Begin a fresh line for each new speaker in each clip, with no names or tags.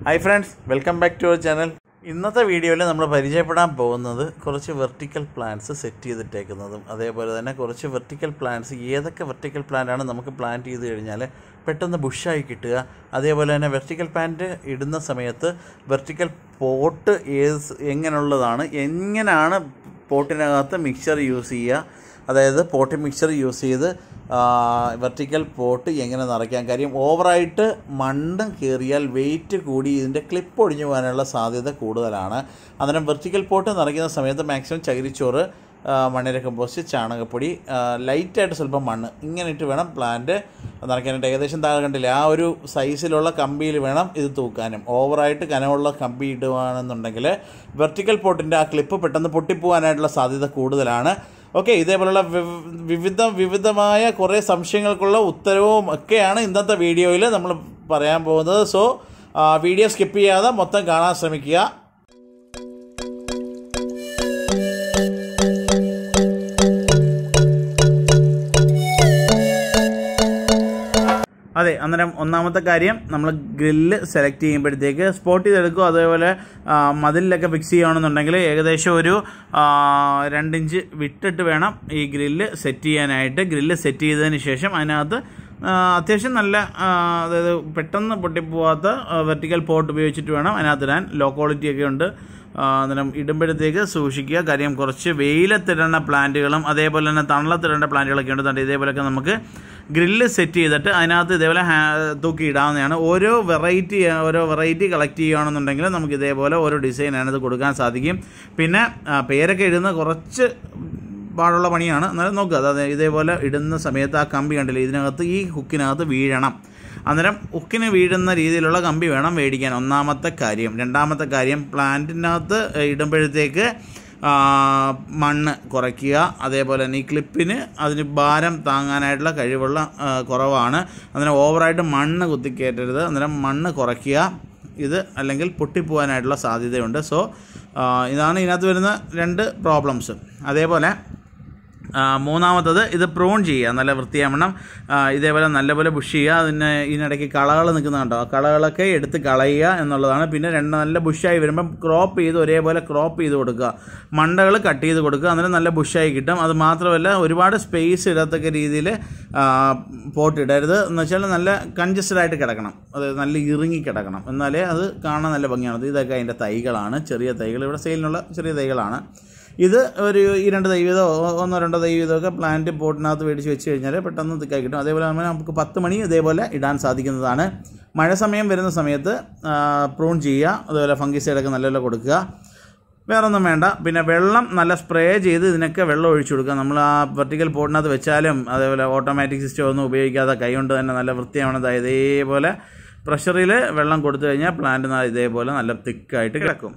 Hi friends, welcome back to our channel. ഇന്നത്തെ വീഡിയോയിൽ നമ്മൾ പരിചയപ്പെടാൻ പോകുന്നത് കുറച്ച് വെർട്ടിക്കൽ പ്ലാന്റ്സ് സെറ്റ് ചെയ്തിട്ടേക്കുന്നതും അതേപോലെ തന്നെ കുറച്ച് വെർട്ടിക്കൽ പ്ലാന്റ്സ് ഏതൊക്കെ വെർട്ടിക്കൽ പ്ലാന്റ് ആണ് നമുക്ക് പ്ലാന്റ് ചെയ്ത് കഴിഞ്ഞാൽ പെട്ടെന്ന് ബുഷായി കിട്ടുക അതേപോലെ തന്നെ വെർട്ടിക്കൽ പ്ലാന്റ് ഇടുന്ന സമയത്ത് വെർട്ടിക്കൽ പോട്ട് എങ്ങനെയുള്ളതാണ് എങ്ങനെയാണ് പോട്ടിനകത്ത് മിക്സ്ചർ യൂസ് ചെയ്യുക അതായത് പോട്ട് മിക്സ്ചർ യൂസ് ചെയ്ത് വെർട്ടിക്കൽ പോട്ട് എങ്ങനെ നിറയ്ക്കാൻ കാര്യം ഓവറായിട്ട് മണ്ണ് കയറിയാൽ വെയിറ്റ് കൂടി ഇതിൻ്റെ ക്ലിപ്പ് ഒടിഞ്ഞു പോകാനുള്ള സാധ്യത കൂടുതലാണ് അന്നേരം വെർട്ടിക്കൽ പോട്ട് നിറയ്ക്കുന്ന സമയത്ത് മാക്സിമം ചകിരിച്ചോറ് മണ്ണിര കമ്പോസ്റ്റ് ചാണകപ്പൊടി ലൈറ്റായിട്ട് സ്വല്പം മണ്ണ് ഇങ്ങനെ ഇട്ട് വേണം പ്ലാന്റ് നിറയ്ക്കാനായിട്ട് ഏകദേശം താഴെ കണ്ടില്ല ആ ഒരു സൈസിലുള്ള കമ്പിയിൽ വേണം ഇത് തൂക്കാനും ഓവറായിട്ട് കനമുള്ള കമ്പി ഇടുകയാണെന്നുണ്ടെങ്കിൽ വെർട്ടിക്കൽ പോട്ടിൻ്റെ ആ ക്ലിപ്പ് പെട്ടെന്ന് പൊട്ടിപ്പോകാനായിട്ടുള്ള സാധ്യത കൂടുതലാണ് ഓക്കെ ഇതേപോലുള്ള വിവിധമായ കുറേ സംശയങ്ങൾക്കുള്ള ഉത്തരവും ഒക്കെയാണ് ഇന്നത്തെ വീഡിയോയിൽ നമ്മൾ പറയാൻ പോകുന്നത് സോ വീഡിയോ സ്കിപ്പ് ചെയ്യാതെ മൊത്തം കാണാൻ ശ്രമിക്കുക അതെ അന്നേരം ഒന്നാമത്തെ കാര്യം നമ്മൾ ഗ്രില്ല് സെലക്ട് ചെയ്യുമ്പോഴത്തേക്ക് സ്പോട്ട് ചെയ്തെടുക്കും അതേപോലെ മതിലൊക്കെ ഫിക്സ് ചെയ്യുകയാണെന്നുണ്ടെങ്കിൽ ഏകദേശം ഒരു 2 ഇഞ്ച് വിട്ടിട്ട് വേണം ഈ ഗ്രില്ല് സെറ്റ് ചെയ്യാനായിട്ട് ഗ്രില്ല് സെറ്റ് ചെയ്തതിന് ശേഷം അതിനകത്ത് അത്യാവശ്യം നല്ല അതായത് പെട്ടെന്ന് പൊട്ടിപ്പോവാത്ത വെർട്ടിക്കൽ പോട്ട് ഉപയോഗിച്ചിട്ട് വേണം അതിനകത്തിടാൻ ലോ ക്വാളിറ്റി ഒക്കെ ഉണ്ട് അന്നേരം ഇടുമ്പോഴത്തേക്ക് സൂക്ഷിക്കുക കാര്യം കുറച്ച് വെയിലത്തിടേണ്ട പ്ലാന്റുകളും അതേപോലെ തന്നെ തണലത്തിടേണ്ട പ്ലാന്റുകളൊക്കെ ഉണ്ട് ഇതേപോലെയൊക്കെ നമുക്ക് ഗ്രില്ല് സെറ്റ് ചെയ്തിട്ട് അതിനകത്ത് ഇതേപോലെ തൂക്കി ഇടാവുന്നതാണ് ഓരോ വെറൈറ്റി കളക്ട് ചെയ്യുകയാണെന്നുണ്ടെങ്കിൽ നമുക്ക് ഇതേപോലെ ഓരോ ഡിസൈനാണ് ഇത് കൊടുക്കാൻ സാധിക്കും പിന്നെ പേരൊക്കെ ഇടുന്ന കുറച്ച് പാടുള്ള പണിയാണ് എന്നാലും നോക്കുക അതായത് ഇതേപോലെ ഇടുന്ന സമയത്ത് ആ കമ്പി കണ്ടില്ലേ ഇതിനകത്ത് ഈ ഹുക്കിനകത്ത് വീഴണം അന്നേരം ഹുക്കിന് വീഴുന്ന രീതിയിലുള്ള കമ്പി വേണം മേടിക്കാൻ ഒന്നാമത്തെ കാര്യം രണ്ടാമത്തെ കാര്യം പ്ലാന്റിനകത്ത് ഇടുമ്പോഴത്തേക്ക് മണ്ണ് കുറയ്ക്കുക അതേപോലെ തന്നെ ഈ ക്ലിപ്പിന് അതിന് ഭാരം താങ്ങാനായിട്ടുള്ള കഴിവുള്ള കുറവാണ് അന്നേരം ഓവറായിട്ട് മണ്ണ് കുത്തിക്കയറ്റരുത് അന്നേരം മണ്ണ് കുറയ്ക്കുക ഇത് അല്ലെങ്കിൽ പൊട്ടിപ്പോകാനായിട്ടുള്ള സാധ്യതയുണ്ട് സോ ഇതാണ് ഇതിനകത്ത് വരുന്ന 2 പ്രോബ്ലംസ് അതേപോലെ മൂന്നാമത്തത് ഇത് പ്രൂൺ ചെയ്യുക നല്ല വൃത്തിയാവണം ഇതേപോലെ നല്ലപോലെ ബുഷ് ചെയ്യുക ഇതിനിടയ്ക്ക് കളകൾ നിൽക്കുന്നുണ്ടോ ആ കളകളൊക്കെ എടുത്ത് കളയുക എന്നുള്ളതാണ് പിന്നെ നല്ല ബുഷായി വരുമ്പം ക്രോപ്പ് ചെയ്ത് ഒരേപോലെ ക്രോപ്പ് ചെയ്ത് കൊടുക്കുക മണ്ടകൾ കട്ട് ചെയ്ത് കൊടുക്കുക അന്നേരം നല്ല ബുഷായി കിട്ടും അത് മാത്രമല്ല ഒരുപാട് സ്പേസ് ഇടത്തക്ക രീതിയിൽ പോട്ട് ഇടരുത് എന്ന് വെച്ചാൽ നല്ല കൺജസ്റ്റഡ് ആയിട്ട് കിടക്കണം അത് നല്ല ഇറുങ്ങി കിടക്കണം എന്നാലേ അത് കാണാൻ നല്ല ഭംഗിയാണ് ഇതൊക്കെ അതിൻ്റെ തൈകളാണ് ചെറിയ തൈകൾ ഇവിടെ സെയിലിനുള്ള ചെറിയ തൈകളാണ് ഇത് ഒരു 2 തൈ വീതോ 1-2 തൈ വീതമൊക്കെ പ്ലാന്റ് പോട്ടിനകത്ത് മേടിച്ച് വെച്ച് കഴിഞ്ഞാൽ പെട്ടെന്ന് തിക്കായി കിട്ടും അതേപോലെ നമുക്ക് 10 മണി ഇതേപോലെ ഇടാൻ സാധിക്കുന്നതാണ് മഴ സമയം വരുന്ന സമയത്ത് പ്രൂൺ ചെയ്യുക അതേപോലെ ഫംഗിസൈഡൊക്കെ നല്ലപോലെ കൊടുക്കുക വേറൊന്നും വേണ്ട പിന്നെ വെള്ളം നല്ല സ്പ്രേ ചെയ്ത് ഇതിനൊക്കെ വെള്ളം ഒഴിച്ചു കൊടുക്കുക നമ്മൾ ആ വെർട്ടിക്കൽ പോട്ടിനകത്ത് വെച്ചാലും അതേപോലെ ഓട്ടോമാറ്റിക് സിസ്റ്റം ഒന്നും ഉപയോഗിക്കാതെ കൈകൊണ്ട് തന്നെ നല്ല വൃത്തിയാവണത് ഇതേപോലെ പ്രഷറിൽ വെള്ളം കൊടുത്തു കഴിഞ്ഞാൽ പ്ലാന്റ് ഇതേപോലെ നല്ല തിക്കായിട്ട് കിടക്കും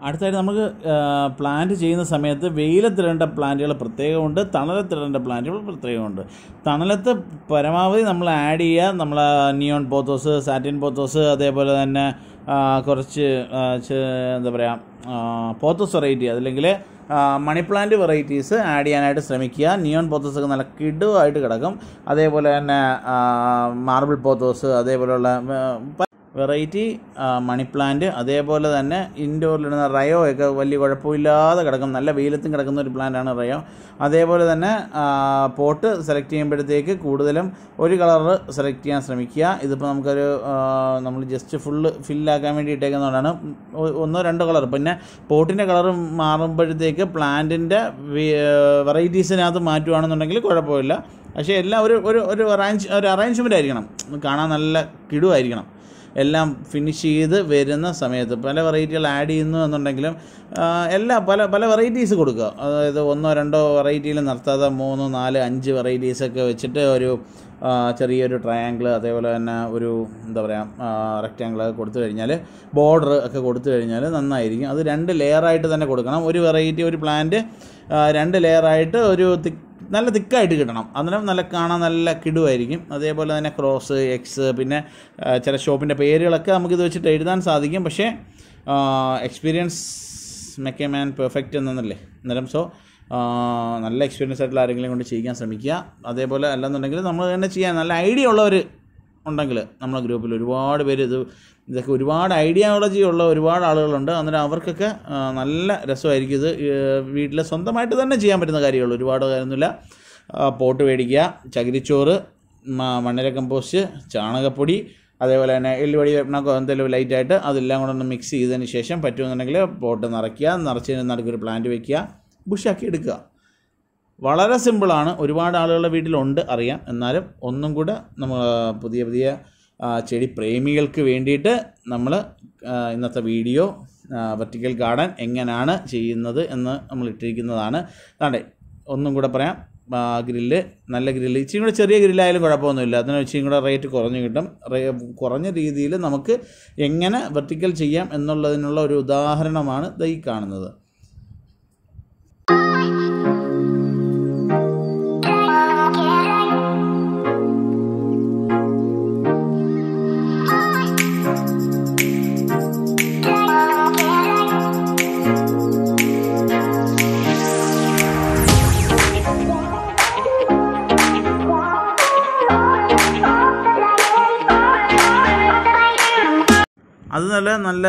അടുത്തായിട്ട് നമുക്ക് പ്ലാന്റ് ചെയ്യുന്ന സമയത്ത് വെയിലത്തിടേണ്ട പ്ലാന്റുകൾ പ്രത്യേകമുണ്ട് തണലത്തിടേണ്ട പ്ലാന്റുകൾ പ്രത്യേകമുണ്ട് തണലത്ത് പരമാവധി നമ്മൾ ആഡ് ചെയ്യുക നമ്മൾ നിയോൺ പോത്തോസ് സാറ്റിൻ പോത്തോസ് അതേപോലെ തന്നെ കുറച്ച് എന്താ പറയുക പോത്തോസ് വെറൈറ്റി അതല്ലെങ്കിൽ മണി പ്ലാന്റ് വെറൈറ്റീസ് ആഡ് ചെയ്യാനായിട്ട് ശ്രമിക്കുക നിയോൺ പോത്തോസൊക്കെ നല്ല കിടുവായിട്ട് കിടക്കും അതേപോലെ തന്നെ മാർബിൾ പോത്തോസ് അതേപോലെയുള്ള വെറൈറ്റി മണി പ്ലാന്റ് അതേപോലെ തന്നെ ഇൻഡോറിലിടുന്ന റയോ ഒക്കെ വലിയ കുഴപ്പമില്ലാതെ കിടക്കും നല്ല വെയിലത്തും കിടക്കുന്ന ഒരു പ്ലാന്റാണ് റയോ അതേപോലെ തന്നെ പോട്ട് സെലക്ട് ചെയ്യുമ്പോഴത്തേക്ക് കൂടുതലും ഒരു കളറ് സെലക്ട് ചെയ്യാൻ ശ്രമിക്കുക ഇതിപ്പോൾ നമുക്കൊരു നമ്മൾ ജസ്റ്റ് ഫില്ലാക്കാൻ വേണ്ടി ഇട്ടേക്കുന്നതുകൊണ്ടാണ് 1-2 കളർ പിന്നെ പോട്ടിൻ്റെ കളറ് മാറുമ്പോഴത്തേക്ക് പ്ലാന്റിൻ്റെ വെറൈറ്റീസിനകത്ത് മാറ്റുകയാണെന്നുണ്ടെങ്കിൽ കുഴപ്പമില്ല പക്ഷേ എല്ലാം ഒരു അറേഞ്ച്മെൻ്റ് ആയിരിക്കണം കാണാൻ നല്ല കിടുവായിരിക്കണം എല്ലാം ഫിനിഷ് ചെയ്ത് വരുന്ന സമയത്ത് പല വെറൈറ്റികൾ ആഡ് ചെയ്യുന്നു എന്നുണ്ടെങ്കിലും പല വെറൈറ്റീസ് കൊടുക്കുക അതായത് 1-2 വെറൈറ്റിയിൽ നിർത്താതെ 3, 4, 5 വെറൈറ്റീസൊക്കെ വെച്ചിട്ട് ഒരു ചെറിയൊരു ട്രയാങ്കിൾ അതേപോലെ തന്നെ ഒരു എന്താ പറയുക റെക്റ്റാങ്കിൾ കൊടുത്തു കഴിഞ്ഞാൽ ബോർഡർ ഒക്കെ കൊടുത്തു കഴിഞ്ഞാൽ നന്നായിരിക്കും. അത് 2 ലെയറായിട്ട് തന്നെ കൊടുക്കണം. ഒരു വെറൈറ്റി ഒരു പ്ലാന്റ് 2 ലെയറായിട്ട് ഒരു നല്ല തിക്കായിട്ട് കിട്ടണം. അന്നേരം നല്ല കാണാൻ നല്ല കിടുവായിരിക്കും. അതേപോലെ തന്നെ ക്രോസ്, എക്സ്, പിന്നെ ചില ഷോപ്പിൻ്റെ പേരുകളൊക്കെ നമുക്കിത് വെച്ചിട്ട് എഴുതാൻ സാധിക്കും. പക്ഷേ experience make a man perfect എന്നല്ലേ. അന്നേരം നല്ല എക്സ്പീരിയൻസ് ആയിട്ടുള്ള ആരെങ്കിലും കൊണ്ട് ചെയ്യാൻ ശ്രമിക്കുക. അതേപോലെ അല്ലെന്നുണ്ടെങ്കിൽ നമ്മൾ തന്നെ ചെയ്യാൻ നല്ല ഐഡിയ ഉള്ളവർ ഉണ്ടെങ്കിൽ നമ്മുടെ ഗ്രൂപ്പിൽ ഒരുപാട് പേര് ഇതൊക്കെ ഒരുപാട് ഐഡിയോളജി ഉള്ള ഒരുപാട് ആളുകളുണ്ട്. അന്നേരം അവർക്കൊക്കെ നല്ല രസമായിരിക്കും. ഇത് വീട്ടിൽ സ്വന്തമായിട്ട് തന്നെ ചെയ്യാൻ പറ്റുന്ന കാര്യങ്ങൾ ഒരുപാട് കാര്യമൊന്നുമില്ല. പോട്ട് മേടിക്കുക, ചകിരിച്ചോറ്, മണ്ണിര കമ്പോസ്റ്റ്, ചാണകപ്പൊടി, അതേപോലെ തന്നെ എല്ലുപൊടി, വെണ്ണക്കോ എന്തെങ്കിലും ലൈറ്റായിട്ട് അതെല്ലാം കൂടെ ഒന്ന് മിക്സ് ചെയ്തതിന് ശേഷം പറ്റുമെന്നുണ്ടെങ്കിൽ പോട്ട് നിറച്ചതിന് നടുക്കൊരു പ്ലാന്റ് വയ്ക്കുക, ബുഷാക്കി എടുക്കുക. വളരെ സിമ്പിളാണ്. ഒരുപാട് ആളുകളുടെ വീട്ടിലുണ്ട് അറിയാം. എന്നാലും ഒന്നും കൂടെ നമ്മൾ പുതിയ ചെടി പ്രേമികൾക്ക് വേണ്ടിയിട്ട് നമ്മൾ ഇന്നത്തെ വീഡിയോ വെർട്ടിക്കൽ ഗാർഡൻ എങ്ങനെയാണ് ചെയ്യുന്നത് എന്ന് നമ്മൾ ഇട്ടിരിക്കുന്നതാണ്. അതാണ്ട് ഒന്നും കൂടെ പറയാം. ഗ്രില്ല്, നല്ല ഗ്രില്ല്, ഇച്ചിരി കൂടെ ചെറിയ ഗ്രില്ലായാലും കുഴപ്പമൊന്നുമില്ല. അതിന് ഇച്ചിരി കൂടെ റേറ്റ് കുറഞ്ഞ് കിട്ടും. കുറഞ്ഞ രീതിയിൽ നമുക്ക് എങ്ങനെ വെർട്ടിക്കൽ ചെയ്യാം എന്നുള്ളതിനുള്ള ഒരു ഉദാഹരണമാണ് ഈ കാണുന്നത്. അത് നല്ല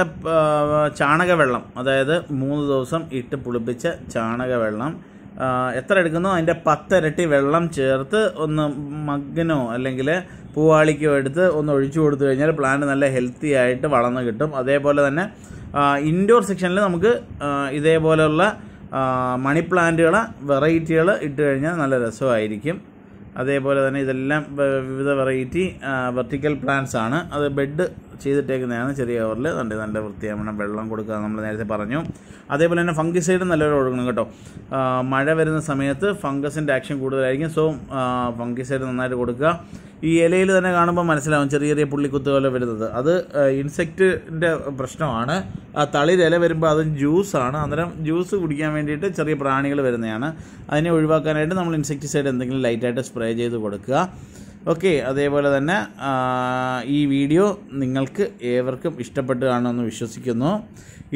ചാണകവെള്ളം, അതായത് 3 ദിവസം ഇട്ട് പുളിപ്പിച്ച ചാണകവെള്ളം എത്ര എടുക്കുന്നോ അതിൻ്റെ 10 ഇരട്ടി വെള്ളം ചേർത്ത് ഒന്ന് മഗ്ഗനോ അല്ലെങ്കിൽ പൂവാളിക്കോ എടുത്ത് ഒന്ന് ഒഴിച്ചു കൊടുത്തു കഴിഞ്ഞാൽ പ്ലാന്റ് നല്ല ഹെൽത്തി ആയിട്ട് വളർന്ന് കിട്ടും. അതേപോലെ തന്നെ ഇൻഡോർ സെക്ഷനിൽ നമുക്ക് ഇതേപോലെയുള്ള മണി പ്ലാന്റുകൾ വെറൈറ്റികൾ ഇട്ട് കഴിഞ്ഞാൽ നല്ല രസമായിരിക്കും. അതേപോലെ തന്നെ ഇതെല്ലാം വിവിധ വെറൈറ്റി വെർട്ടിക്കൽ പ്ലാന്റ്സ് ആണ്. അത് ബെഡ് ചെയ്തിട്ടേക്കുന്നതാണ് ചെറിയ കവറിൽ. നല്ല വൃത്തിയാവണം, വെള്ളം കൊടുക്കുക നമ്മൾ നേരത്തെ പറഞ്ഞു. അതേപോലെ തന്നെ ഫംഗിസൈഡ് നല്ലപോലെ കൊടുക്കണം കേട്ടോ. മഴ വരുന്ന സമയത്ത് ഫംഗസിൻ്റെ ആക്ഷൻ കൂടുതലായിരിക്കും. ഫംഗിസൈഡ് നന്നായിട്ട് കൊടുക്കുക. ഈ ഇലയിൽ തന്നെ കാണുമ്പോൾ മനസ്സിലാവും ചെറിയ ചെറിയ പുള്ളിക്കുത്ത് പോലെ വരുന്നത്. അത് ഇൻസെക്റ്റിൻ്റെ പ്രശ്നമാണ്. തളിരില വരുമ്പോൾ അത് ജ്യൂസാണ്. അന്നേരം ജ്യൂസ് കുടിക്കാൻ വേണ്ടിയിട്ട് ചെറിയ പ്രാണികൾ വരുന്നതാണ്. അതിനെ ഒഴിവാക്കാനായിട്ട് നമ്മൾ ഇൻസെക്ടിസൈഡ് എന്തെങ്കിലും ലൈറ്റായിട്ട് സ്പ്രേ ചെയ്ത് കൊടുക്കുക. ഓക്കെ. അതേപോലെ തന്നെ ഈ വീഡിയോ നിങ്ങൾക്ക് ഏവർക്കും ഇഷ്ടപ്പെട്ട് കാണുമെന്ന് വിശ്വസിക്കുന്നു.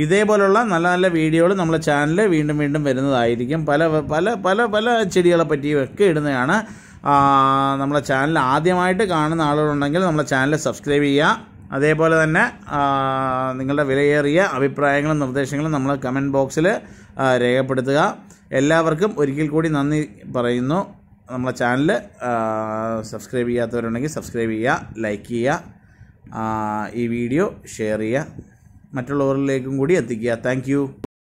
ഇതേപോലുള്ള നല്ല നല്ല വീഡിയോകൾ നമ്മളെ ചാനലിൽ വീണ്ടും വീണ്ടും വരുന്നതായിരിക്കും. പല പല പല പല ചെടികളെ പറ്റിയൊക്കെ ഇടുന്നതാണ്. നമ്മളെ ചാനൽ ആദ്യമായിട്ട് കാണുന്ന ആളുകളുണ്ടെങ്കിൽ നമ്മളെ ചാനൽ സബ്സ്ക്രൈബ് ചെയ്യുക. അതേപോലെ തന്നെ നിങ്ങളുടെ വിലയേറിയ അഭിപ്രായങ്ങളും നിർദ്ദേശങ്ങളും നമ്മൾ കമൻറ്റ് ബോക്സിൽ രേഖപ്പെടുത്തുക. എല്ലാവർക്കും ഒരിക്കൽ കൂടി നന്ദി പറയുന്നു. നമ്മളെ ചാനൽ സബ്സ്ക്രൈബ് ചെയ്യാത്തവരുണ്ടെങ്കിൽ സബ്സ്ക്രൈബ് ചെയ്യുക, ലൈക്ക് ചെയ്യുക, ഈ വീഡിയോ ഷെയർ ചെയ്യുക, മറ്റുള്ളവരിലേക്കും കൂടി എത്തിക്കുക. താങ്ക്